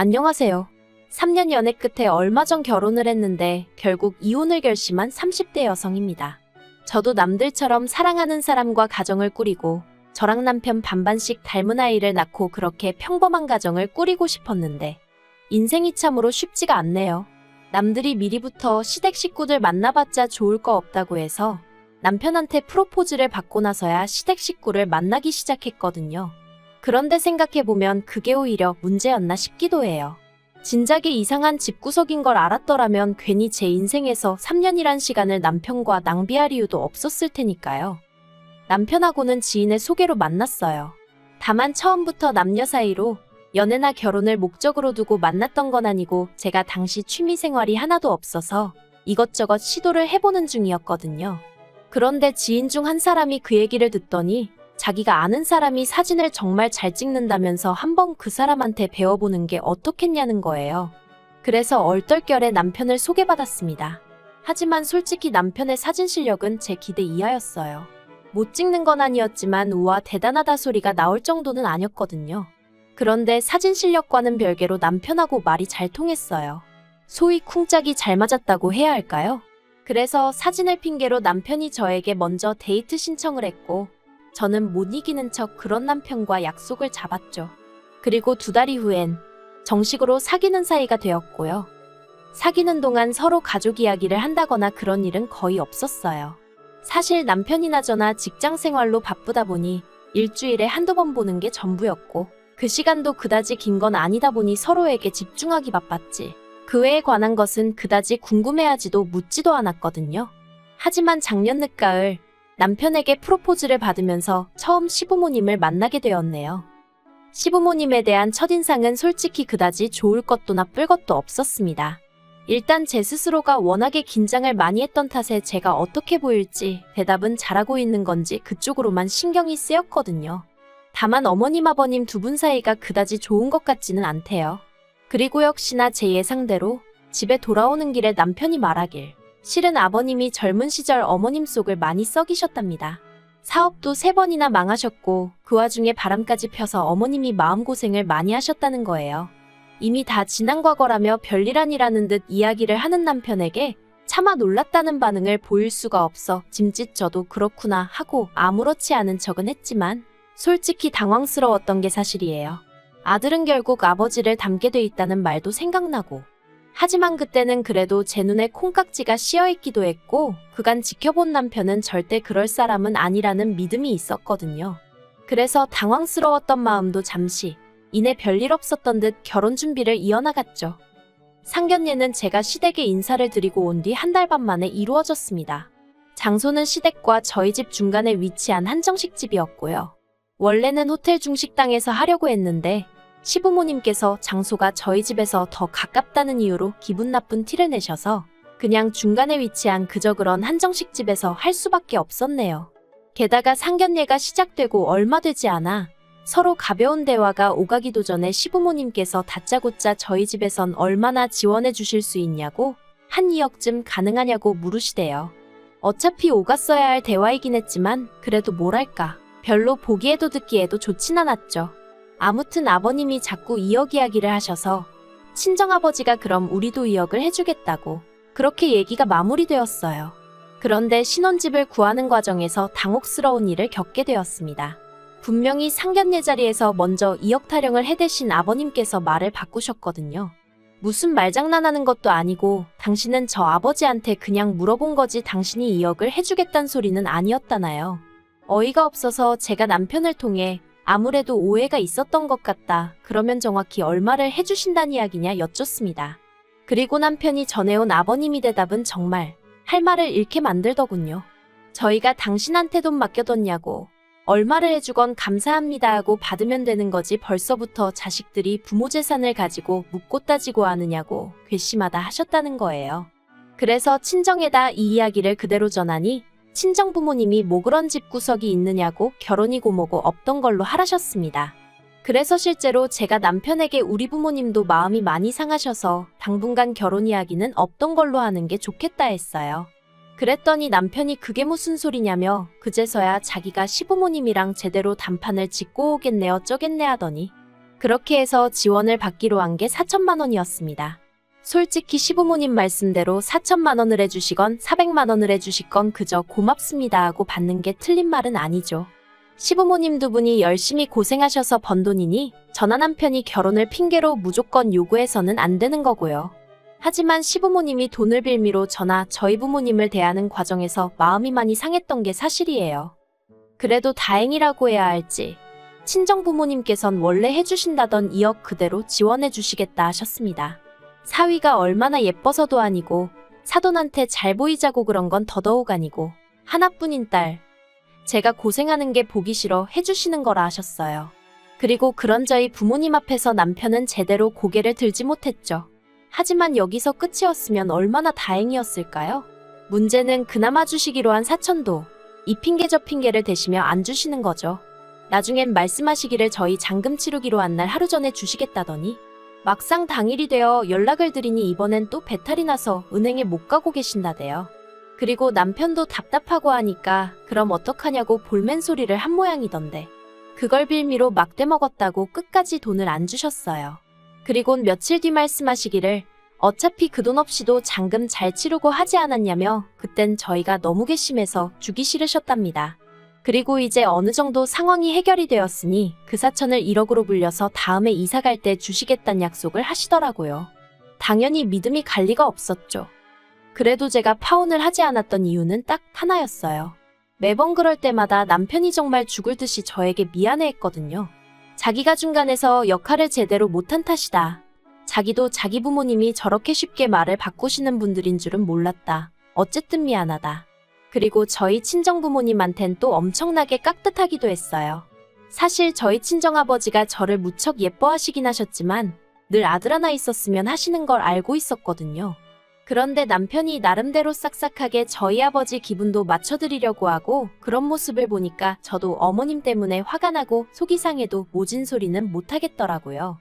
안녕하세요. 3년 연애 끝에 얼마 전 결혼을 했는데 결국 이혼을 결심한 30대 여성입니다. 저도 남들처럼 사랑하는 사람과 가정을 꾸리고 저랑 남편 반반씩 닮은 아이를 낳고 그렇게 평범한 가정을 꾸리고 싶었는데 인생이 참으로 쉽지가 않네요. 남들이 미리부터 시댁 식구들 만나봤자 좋을 거 없다고 해서 남편한테 프로포즈를 받고 나서야 시댁 식구를 만나기 시작했거든요. 그런데 생각해보면 그게 오히려 문제였나 싶기도 해요. 진작에 이상한 집구석인 걸 알았더라면 괜히 제 인생에서 3년이란 시간을 남편과 낭비할 이유도 없었을 테니까요. 남편하고는 지인의 소개로 만났어요. 다만 처음부터 남녀 사이로 연애나 결혼을 목적으로 두고 만났던 건 아니고 제가 당시 취미생활이 하나도 없어서 이것저것 시도를 해보는 중이었거든요. 그런데 지인 중 한 사람이 그 얘기를 듣더니 자기가 아는 사람이 사진을 정말 잘 찍는다면서 한번 그 사람한테 배워보는 게 어떻겠냐는 거예요. 그래서 얼떨결에 남편을 소개받았습니다. 하지만 솔직히 남편의 사진 실력은 제 기대 이하였어요. 못 찍는 건 아니었지만 우와 대단하다 소리가 나올 정도는 아니었거든요. 그런데 사진 실력과는 별개로 남편하고 말이 잘 통했어요. 소위 쿵짝이 잘 맞았다고 해야 할까요? 그래서 사진을 핑계로 남편이 저에게 먼저 데이트 신청을 했고 저는 못 이기는 척 그런 남편과 약속을 잡았죠. 그리고 2달 이후엔 정식으로 사귀는 사이가 되었고요. 사귀는 동안 서로 가족 이야기를 한다거나 그런 일은 거의 없었어요. 사실 남편이나 저나 직장 생활로 바쁘다 보니 일주일에 한두 번 보는 게 전부였고 그 시간도 그다지 긴 건 아니다 보니 서로에게 집중하기 바빴지. 그 외에 관한 것은 그다지 궁금해하지도 묻지도 않았거든요. 하지만 작년 늦가을 남편에게 프로포즈를 받으면서 처음 시부모님을 만나게 되었네요. 시부모님에 대한 첫인상은 솔직히 그다지 좋을 것도 나쁠 것도 없었습니다. 일단 제 스스로가 워낙에 긴장을 많이 했던 탓에 제가 어떻게 보일지 대답은 잘하고 있는 건지 그쪽으로만 신경이 쓰였거든요. 다만 어머님 아버님 2분 사이가 그다지 좋은 것 같지는 않대요. 그리고 역시나 제 예상대로 집에 돌아오는 길에 남편이 말하길 실은 아버님이 젊은 시절 어머님 속을 많이 썩이셨답니다. 사업도 3번이나 망하셨고 그 와중에 바람까지 펴서 어머님이 마음고생을 많이 하셨다는 거예요. 이미 다 지난 과거라며 별일 아니라는 듯 이야기를 하는 남편에게 차마 놀랐다는 반응을 보일 수가 없어 짐짓 저도 그렇구나 하고 아무렇지 않은 척은 했지만 솔직히 당황스러웠던 게 사실이에요. 아들은 결국 아버지를 닮게 돼 있다는 말도 생각나고 하지만 그때는 그래도 제 눈에 콩깍지가 씌어있기도 했고 그간 지켜본 남편은 절대 그럴 사람은 아니라는 믿음이 있었거든요. 그래서 당황스러웠던 마음도 잠시 이내 별일 없었던 듯 결혼 준비를 이어나갔죠. 상견례는 제가 시댁에 인사를 드리고 온 뒤 1달 반 만에 이루어졌습니다. 장소는 시댁과 저희 집 중간에 위치한 한정식 집이었고요. 원래는 호텔 중식당에서 하려고 했는데 시부모님께서 장소가 저희 집에서 더 가깝다는 이유로 기분 나쁜 티를 내셔서 그냥 중간에 위치한 그저 그런 한정식 집에서 할 수밖에 없었네요. 게다가 상견례가 시작되고 얼마 되지 않아 서로 가벼운 대화가 오가기도 전에 시부모님께서 다짜고짜 저희 집에선 얼마나 지원해 주실 수 있냐고 한 2억쯤 가능하냐고 물으시대요. 어차피 오갔어야 할 대화이긴 했지만 그래도 뭐랄까 별로 보기에도 듣기에도 좋진 않았죠. 아무튼 아버님이 자꾸 2억 이야기를 하셔서 친정아버지가 그럼 우리도 2억을 해주겠다고 그렇게 얘기가 마무리되었어요. 그런데 신혼집을 구하는 과정에서 당혹스러운 일을 겪게 되었습니다. 분명히 상견례 자리에서 먼저 2억 타령을 해대신 아버님께서 말을 바꾸셨거든요. 무슨 말장난하는 것도 아니고 당신은 저 아버지한테 그냥 물어본 거지 당신이 2억을 해주겠단 소리는 아니었다나요. 어이가 없어서 제가 남편을 통해 아무래도 오해가 있었던 것 같다. 그러면 정확히 얼마를 해주신다는 이야기냐 여쭙습니다. 그리고 남편이 전해온 아버님이 대답은 정말 할 말을 잃게 만들더군요. 저희가 당신한테 돈 맡겨뒀냐고 얼마를 해주건 감사합니다 하고 받으면 되는 거지 벌써부터 자식들이 부모 재산을 가지고 묻고 따지고 하느냐고 괘씸하다 하셨다는 거예요. 그래서 친정에다 이 이야기를 그대로 전하니 친정 부모님이 뭐 그런 집구석이 있느냐고 결혼이고 뭐고 없던 걸로 하라셨습니다. 그래서 실제로 제가 남편에게 우리 부모님도 마음이 많이 상하셔서 당분간 결혼 이야기는 없던 걸로 하는 게 좋겠다 했어요. 그랬더니 남편이 그게 무슨 소리냐며 그제서야 자기가 시부모님이랑 제대로 단판을 짓고 오겠네 어쩌겠네 하더니 그렇게 해서 지원을 받기로 한 게 4천만 원이었습니다. 솔직히 시부모님 말씀대로 4천만 원을 해주시건 400만 원을 해주시건 그저 고맙습니다 하고 받는 게 틀린 말은 아니죠. 시부모님 두 분이 열심히 고생하셔서 번 돈이니 저나 남편이 결혼을 핑계로 무조건 요구해서는 안 되는 거고요. 하지만 시부모님이 돈을 빌미로 저나 저희 부모님을 대하는 과정에서 마음이 많이 상했던 게 사실이에요. 그래도 다행이라고 해야 할지 친정 부모님께선 원래 해주신다던 2억 그대로 지원해 주시겠다 하셨습니다. 사위가 얼마나 예뻐서도 아니고 사돈한테 잘 보이자고 그런 건 더더욱 아니고 하나뿐인 딸. 제가 고생하는 게 보기 싫어 해주시는 거라 하셨어요. 그리고 그런 저희 부모님 앞에서 남편은 제대로 고개를 들지 못했죠. 하지만 여기서 끝이었으면 얼마나 다행이었을까요? 문제는 그나마 주시기로 한 4천도 이 핑계 저 핑계를 대시며 안 주시는 거죠. 나중엔 말씀하시기를 저희 잔금 치르기로 한 날 하루 전에 주시겠다더니 막상 당일이 되어 연락을 드리니 이번엔 또 배탈이 나서 은행에 못 가고 계신다대요. 그리고 남편도 답답하고 하니까 그럼 어떡하냐고 볼멘 소리를 한 모양이던데 그걸 빌미로 막대 먹었다고 끝까지 돈을 안 주셨어요. 그리곤 며칠 뒤 말씀하시기를 어차피 그 돈 없이도 잔금 잘 치르고 하지 않았냐며 그땐 저희가 너무 괘씸해서 주기 싫으셨답니다. 그리고 이제 어느 정도 상황이 해결이 되었으니 그 4천을 1억으로 불려서 다음에 이사 갈 때 주시겠다는 약속을 하시더라고요. 당연히 믿음이 갈 리가 없었죠. 그래도 제가 파혼을 하지 않았던 이유는 딱 하나였어요. 매번 그럴 때마다 남편이 정말 죽을 듯이 저에게 미안해했거든요. 자기가 중간에서 역할을 제대로 못한 탓이다. 자기도 자기 부모님이 저렇게 쉽게 말을 바꾸시는 분들인 줄은 몰랐다. 어쨌든 미안하다. 그리고 저희 친정부모님한텐 또 엄청나게 깍듯하기도 했어요. 사실 저희 친정아버지가 저를 무척 예뻐하시긴 하셨지만 늘 아들 하나 있었으면 하시는 걸 알고 있었거든요. 그런데 남편이 나름대로 싹싹하게 저희 아버지 기분도 맞춰드리려고 하고 그런 모습을 보니까 저도 어머님 때문에 화가 나고 속이 상해도 모진 소리는 못하겠더라고요.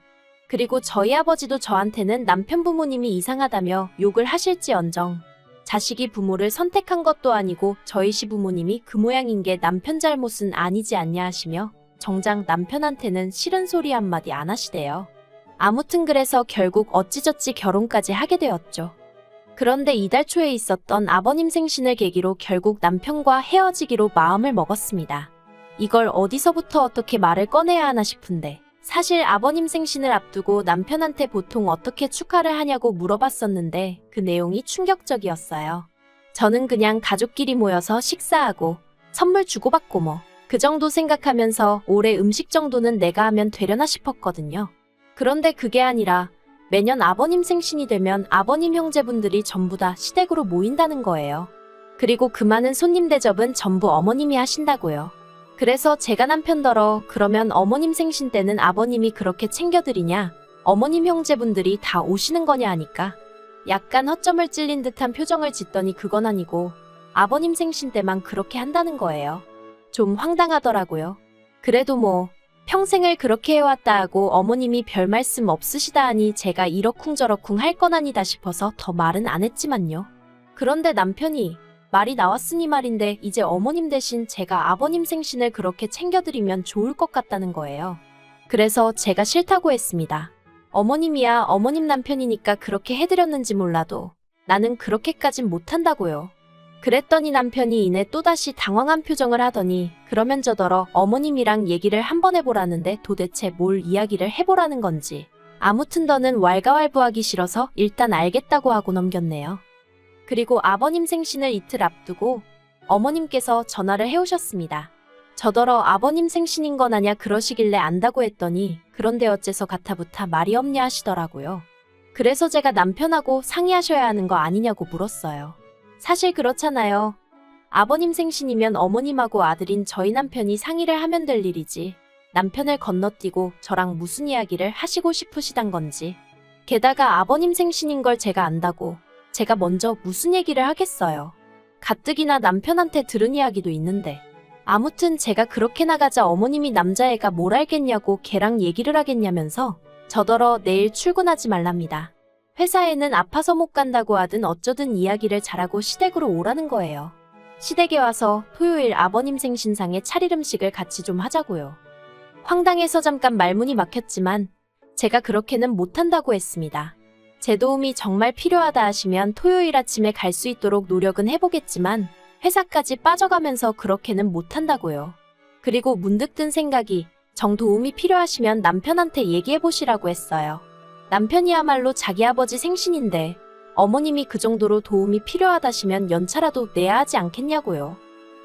그리고 저희 아버지도 저한테는 남편 부모님이 이상하다며 욕을 하실지언정 자식이 부모를 선택한 것도 아니고 저희 시부모님이 그 모양인 게 남편 잘못은 아니지 않냐 하시며 정작 남편한테는 싫은 소리 한마디 안 하시대요. 아무튼 그래서 결국 어찌저찌 결혼까지 하게 되었죠. 그런데 이달 초에 있었던 아버님 생신을 계기로 결국 남편과 헤어지기로 마음을 먹었습니다. 이걸 어디서부터 어떻게 말을 꺼내야 하나 싶은데 사실 아버님 생신을 앞두고 남편한테 보통 어떻게 축하를 하냐고 물어봤었는데 그 내용이 충격적이었어요. 저는 그냥 가족끼리 모여서 식사하고 선물 주고받고 뭐 그 정도 생각하면서 올해 음식 정도는 내가 하면 되려나 싶었거든요. 그런데 그게 아니라 매년 아버님 생신이 되면 아버님 형제분들이 전부 다 시댁으로 모인다는 거예요. 그리고 그 많은 손님 대접은 전부 어머님이 하신다고요. 그래서 제가 남편더러 그러면 어머님 생신 때는 아버님이 그렇게 챙겨드리냐? 어머님 형제분들이 다 오시는 거냐 하니까 약간 허점을 찔린 듯한 표정을 짓더니 그건 아니고 아버님 생신 때만 그렇게 한다는 거예요. 좀 황당하더라고요. 그래도 뭐 평생을 그렇게 해왔다 하고 어머님이 별 말씀 없으시다 하니 제가 이러쿵저러쿵 할 건 아니다 싶어서 더 말은 안 했지만요. 그런데 남편이 말이 나왔으니 말인데 이제 어머님 대신 제가 아버님 생신을 그렇게 챙겨드리면 좋을 것 같다는 거예요. 그래서 제가 싫다고 했습니다. 어머님이야 어머님 남편이니까 그렇게 해드렸는지 몰라도 나는 그렇게까진 못한다고요. 그랬더니 남편이 이내 또다시 당황한 표정을 하더니 그러면 저더러 어머님이랑 얘기를 한번 해보라는데 도대체 뭘 이야기를 해보라는 건지 아무튼 더는 왈가왈부하기 싫어서 일단 알겠다고 하고 넘겼네요. 그리고 아버님 생신을 이틀 앞두고 어머님께서 전화를 해오셨습니다. 저더러 아버님 생신인 건 아냐 그러시길래 안다고 했더니 그런데 어째서 가타부타 말이 없냐 하시더라고요. 그래서 제가 남편하고 상의하셔야 하는 거 아니냐고 물었어요. 사실 그렇잖아요. 아버님 생신이면 어머님하고 아들인 저희 남편이 상의를 하면 될 일이지. 남편을 건너뛰고 저랑 무슨 이야기를 하시고 싶으시단 건지. 게다가 아버님 생신인 걸 제가 안다고 제가 먼저 무슨 얘기를 하겠어요. 가뜩이나 남편한테 들은 이야기도 있는데. 아무튼 제가 그렇게 나가자 어머님이 남자애가 뭘 알겠냐고 걔랑 얘기를 하겠냐면서 저더러 내일 출근하지 말랍니다. 회사에는 아파서 못 간다고 하든 어쩌든 이야기를 잘하고 시댁으로 오라는 거예요. 시댁에 와서 토요일 아버님 생신상에 차릴 음식을 같이 좀 하자고요. 황당해서 잠깐 말문이 막혔지만 제가 그렇게는 못한다고 했습니다. 제 도움이 정말 필요하다 하시면 토요일 아침에 갈 수 있도록 노력은 해보겠지만 회사까지 빠져가면서 그렇게는 못한다고요. 그리고 문득 든 생각이 정 도움이 필요하시면 남편한테 얘기해보시라고 했어요. 남편이야말로 자기 아버지 생신인데 어머님이 그 정도로 도움이 필요하다시면 연차라도 내야 하지 않겠냐고요.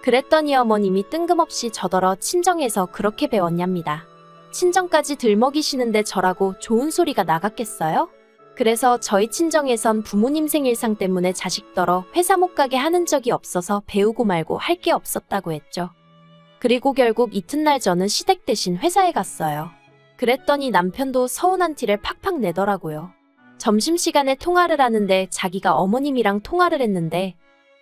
그랬더니 어머님이 뜬금없이 저더러 친정에서 그렇게 배웠냐입니다. 친정까지 들먹이시는데 저라고 좋은 소리가 나갔겠어요? 그래서 저희 친정에선 부모님 생일상 때문에 자식더러 회사 못 가게 하는 적이 없어서 배우고 말고 할 게 없었다고 했죠. 그리고 결국 이튿날 저는 시댁 대신 회사에 갔어요. 그랬더니 남편도 서운한 티를 팍팍 내더라고요. 점심시간에 통화를 하는데 자기가 어머님이랑 통화를 했는데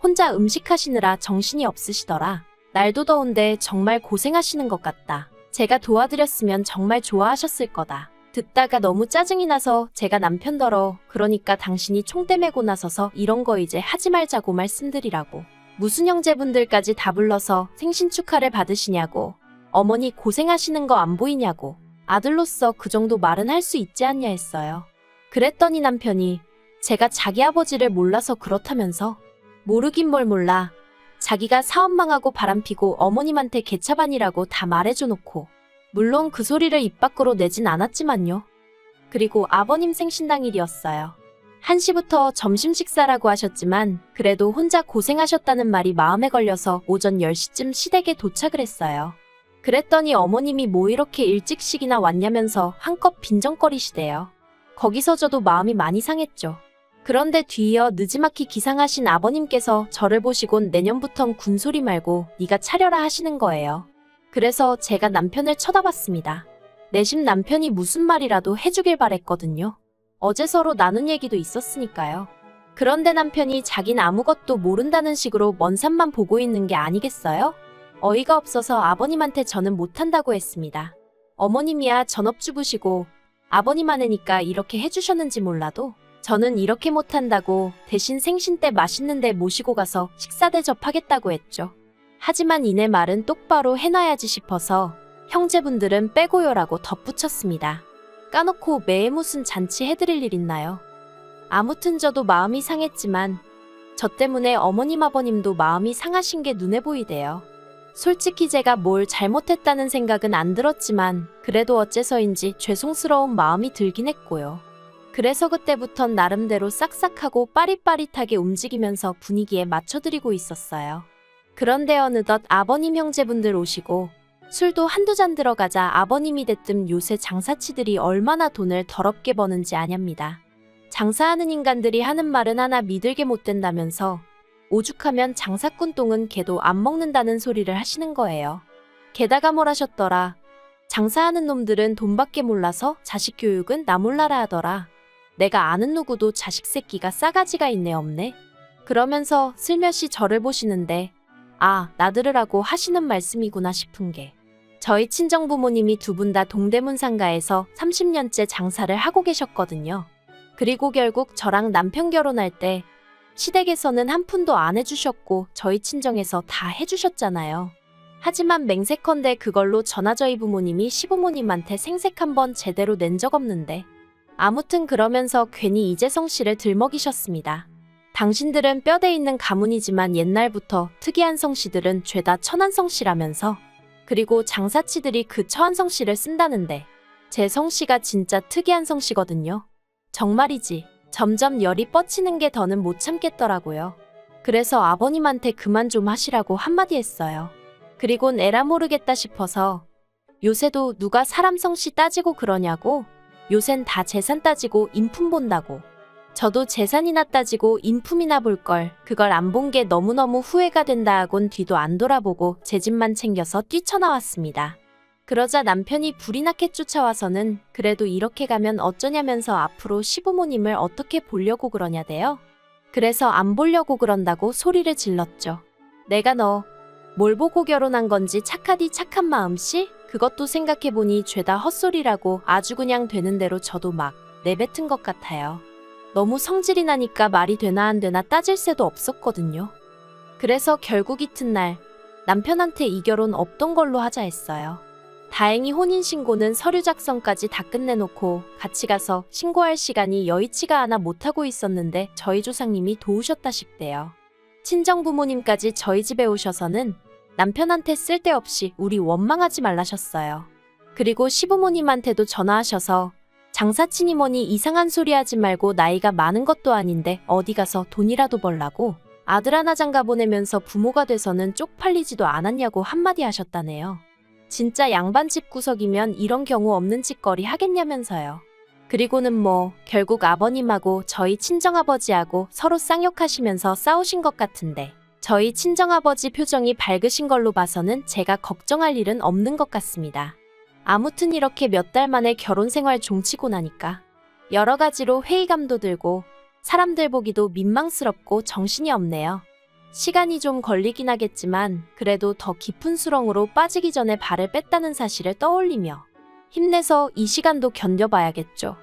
혼자 음식하시느라 정신이 없으시더라. 날도 더운데 정말 고생하시는 것 같다. 제가 도와드렸으면 정말 좋아하셨을 거다. 듣다가 너무 짜증이 나서 제가 남편더러 그러니까 당신이 총대 메고 나서서 이런 거 이제 하지 말자고 말씀드리라고. 무슨 형제분들까지 다 불러서 생신 축하를 받으시냐고. 어머니 고생하시는 거 안 보이냐고. 아들로서 그 정도 말은 할 수 있지 않냐 했어요. 그랬더니 남편이 제가 자기 아버지를 몰라서 그렇다면서. 모르긴 뭘 몰라. 자기가 사업 망하고 바람피고 어머님한테 개차반이라고 다 말해줘 놓고. 물론 그 소리를 입 밖으로 내진 않았지만요. 그리고 아버님 생신당일이었어요. 1시부터 점심 식사라고 하셨지만 그래도 혼자 고생하셨다는 말이 마음에 걸려서 오전 10시쯤 시댁에 도착을 했어요. 그랬더니 어머님이 뭐 이렇게 일찍씩이나 왔냐면서 한껏 빈정거리시대요. 거기서 저도 마음이 많이 상했죠. 그런데 뒤이어 느지막이 기상하신 아버님께서 저를 보시곤 내년부턴 군소리 말고 네가 차려라 하시는 거예요. 그래서 제가 남편을 쳐다봤습니다. 내심 남편이 무슨 말이라도 해주길 바랬거든요. 어제 서로 나눈 얘기도 있었으니까요. 그런데 남편이 자긴 아무것도 모른다는 식으로 먼 산만 보고 있는 게 아니겠어요? 어이가 없어서 아버님한테 저는 못한다고 했습니다. 어머님이야 전업주부시고 아버님 아내니까 이렇게 해주셨는지 몰라도 저는 이렇게 못한다고 대신 생신 때 맛있는 데 모시고 가서 식사 대접하겠다고 했죠. 하지만 이내 말은 똑바로 해놔야지 싶어서 형제분들은 빼고요라고 덧붙였습니다. 까놓고 매해 무슨 잔치 해드릴 일 있나요? 아무튼 저도 마음이 상했지만 저 때문에 어머님 아버님도 마음이 상하신 게 눈에 보이대요. 솔직히 제가 뭘 잘못했다는 생각은 안 들었지만 그래도 어째서인지 죄송스러운 마음이 들긴 했고요. 그래서 그때부턴 나름대로 싹싹하고 빠릿빠릿하게 움직이면서 분위기에 맞춰드리고 있었어요. 그런데 어느덧 아버님 형제분들 오시고 술도 한두 잔 들어가자 아버님이 대뜸 요새 장사치들이 얼마나 돈을 더럽게 버는지 아냐입니다. 장사하는 인간들이 하는 말은 하나 믿을게 못 된다면서 오죽하면 장사꾼 똥은 개도 안 먹는다는 소리를 하시는 거예요. 게다가 뭘 하셨더라. 장사하는 놈들은 돈밖에 몰라서 자식 교육은 나 몰라라 하더라. 내가 아는 누구도 자식 새끼가 싸가지가 있네 없네. 그러면서 슬며시 저를 보시는데 아, 나들으라고 하시는 말씀이구나 싶은 게 저희 친정부모님이 두 분 다 동대문 상가에서 30년째 장사를 하고 계셨거든요. 그리고 결국 저랑 남편 결혼할 때 시댁에서는 한 푼도 안 해주셨고 저희 친정에서 다 해주셨잖아요. 하지만 맹세컨대 그걸로 저나 저희 부모님이 시부모님한테 생색 한번 제대로 낸 적 없는데 아무튼 그러면서 괜히 이재성 씨를 들먹이셨습니다. 당신들은 뼈대 있는 가문이지만 옛날부터 특이한 성씨들은 죄다 천한성 씨라면서 그리고 장사치들이 그 처한성 씨를 쓴다는데 제 성씨가 진짜 특이한 성씨거든요. 정말이지. 점점 열이 뻗치는 게 더는 못 참겠더라고요. 그래서 아버님한테 그만 좀 하시라고 한마디 했어요. 그리곤 에라 모르겠다 싶어서 요새도 누가 사람 성씨 따지고 그러냐고. 요샌 다 재산 따지고 인품 본다고. 저도 재산이나 따지고 인품이나 볼 걸 그걸 안 본 게 너무너무 후회가 된다 하곤 뒤도 안 돌아보고 제 집만 챙겨서 뛰쳐나왔습니다. 그러자 남편이 불이 나게 쫓아와서는 그래도 이렇게 가면 어쩌냐면서 앞으로 시부모님을 어떻게 보려고 그러냐대요. 그래서 안 보려고 그런다고 소리를 질렀죠. 내가 너 뭘 보고 결혼한 건지 착하디 착한 마음씨? 그것도 생각해보니 죄다 헛소리라고 아주 그냥 되는 대로 저도 막 내뱉은 것 같아요. 너무 성질이 나니까 말이 되나 안 되나 따질 새도 없었거든요. 그래서 결국 이튿날 남편한테 이 결혼 없던 걸로 하자 했어요. 다행히 혼인신고는 서류 작성까지 다 끝내놓고 같이 가서 신고할 시간이 여의치가 않아 못하고 있었는데 저희 조상님이 도우셨다 싶대요. 친정부모님까지 저희 집에 오셔서는 남편한테 쓸데없이 우리 원망하지 말라셨어요. 그리고 시부모님한테도 전화하셔서 장사치니 뭐니 이상한 소리 하지 말고 나이가 많은 것도 아닌데 어디 가서 돈이라도 벌라고 아들 하나 장가 보내면서 부모가 돼서는 쪽팔리지도 않았냐고 한마디 하셨다네요. 진짜 양반 집구석이면 이런 경우 없는 짓거리 하겠냐면서요. 그리고는 뭐 결국 아버님하고 저희 친정아버지하고 서로 쌍욕하시면서 싸우신 것 같은데 저희 친정아버지 표정이 밝으신 걸로 봐서는 제가 걱정할 일은 없는 것 같습니다. 아무튼 이렇게 몇 달 만에 결혼 생활 종치고 나니까 여러 가지로 회의감도 들고 사람들 보기도 민망스럽고 정신이 없네요. 시간이 좀 걸리긴 하겠지만 그래도 더 깊은 수렁으로 빠지기 전에 발을 뺐다는 사실을 떠올리며 힘내서 이 시간도 견뎌봐야겠죠.